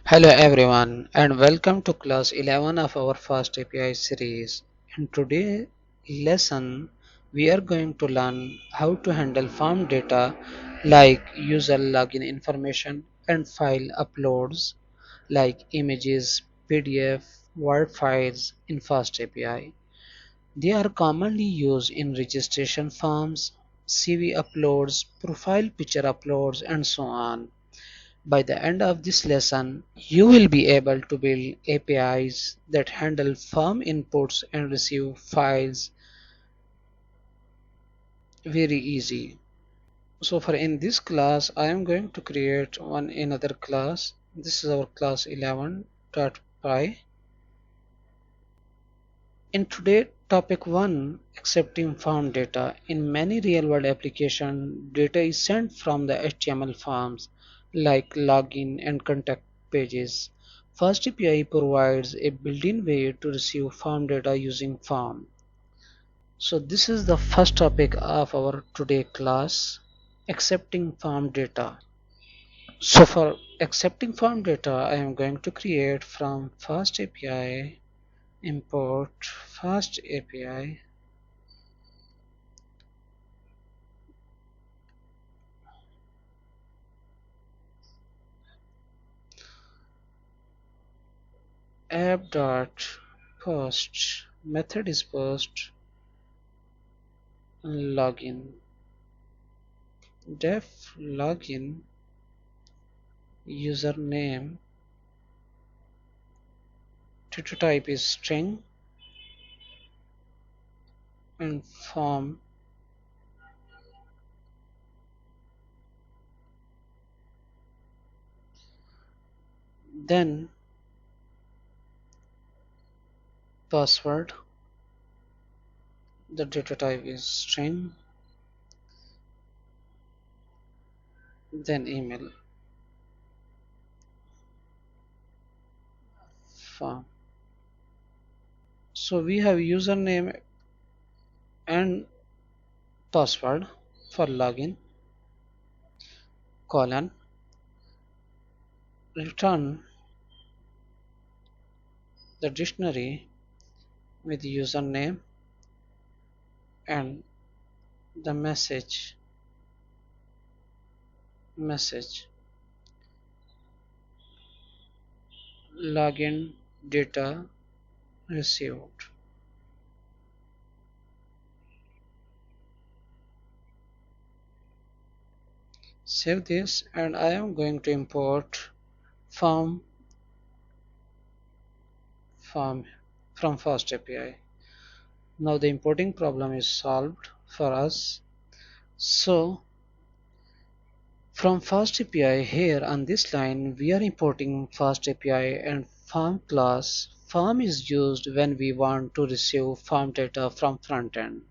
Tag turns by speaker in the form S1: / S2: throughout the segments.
S1: Hello everyone and welcome to class 11 of our FastAPI series. In today's lesson we are going to learn how to handle form data like user login information and file uploads like images, PDF, Word files in FastAPI. They are commonly used in registration forms, CV uploads, profile picture uploads and so on. By the end of this lesson, you will be able to build APIs that handle form inputs and receive files very easy. So for in this class, I am going to create one another class. This is our class 11.py. In today topic 1, accepting form data. In many real-world applications, data is sent from the HTML forms like login and contact pages. FastAPI provides a built-in way to receive form data using form. So this is the first topic of our today class, accepting form data. So for accepting form data, I am going to create from FastAPI import FastAPI app.post method is post login def login username data type is string and form then password, the data type is string, then email form. So we have username and password for login, colon, return the dictionary with username and the message login data received. Save this and I am going to import form from FastAPI. Now the importing problem is solved for us. So from FastAPI here on this line we are importing FastAPI and form class. Form is used when we want to receive form data from front end.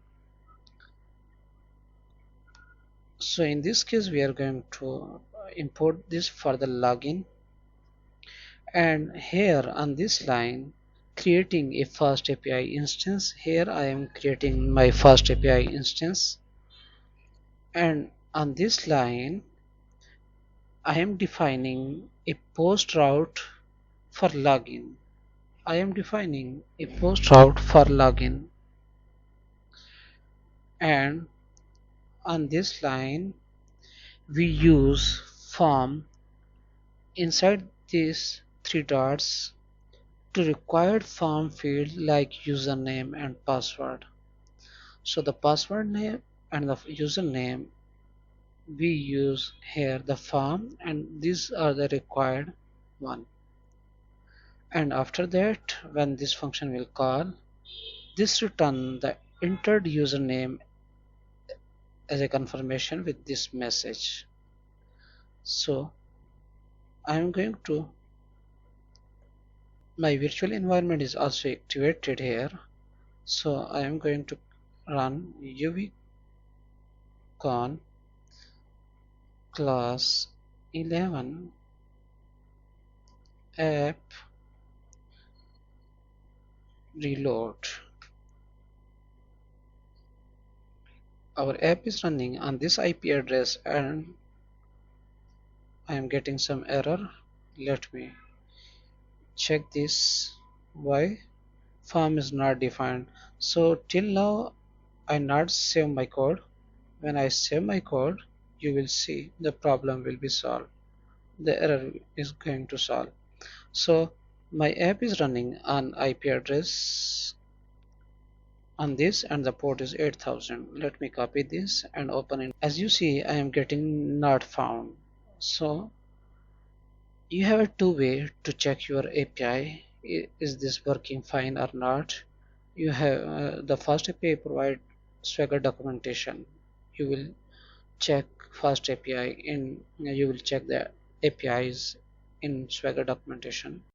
S1: So in this case we are going to import this for the login, and here on this line creating a FastAPI instance. Here I am creating my FastAPI instance, and on this line I am defining a post route for login. I am defining a post route for login, and on this line we use form inside these three dots to required form field like username and password. So the password name and the username we use here the form, and these are the required one. And after that when this function will call, this return the entered username as a confirmation with this message. So I am going to, my virtual environment is also activated here, so I am going to run uvcon class 11 app reload. Our app is running on this IP address and I am getting some error. Let me check this. Why? Form is not defined. So till now I not save my code. When I save my code, you will see the problem will be solved. The error is going to solve. So my app is running on IP address on this and the port is 8000. Let me copy this and open it. As you see, I am getting not found. So you have a two-way to check your API. Is this working fine or not? You have the FastAPI provide Swagger documentation. You will check FastAPI in you will check the APIs in Swagger documentation.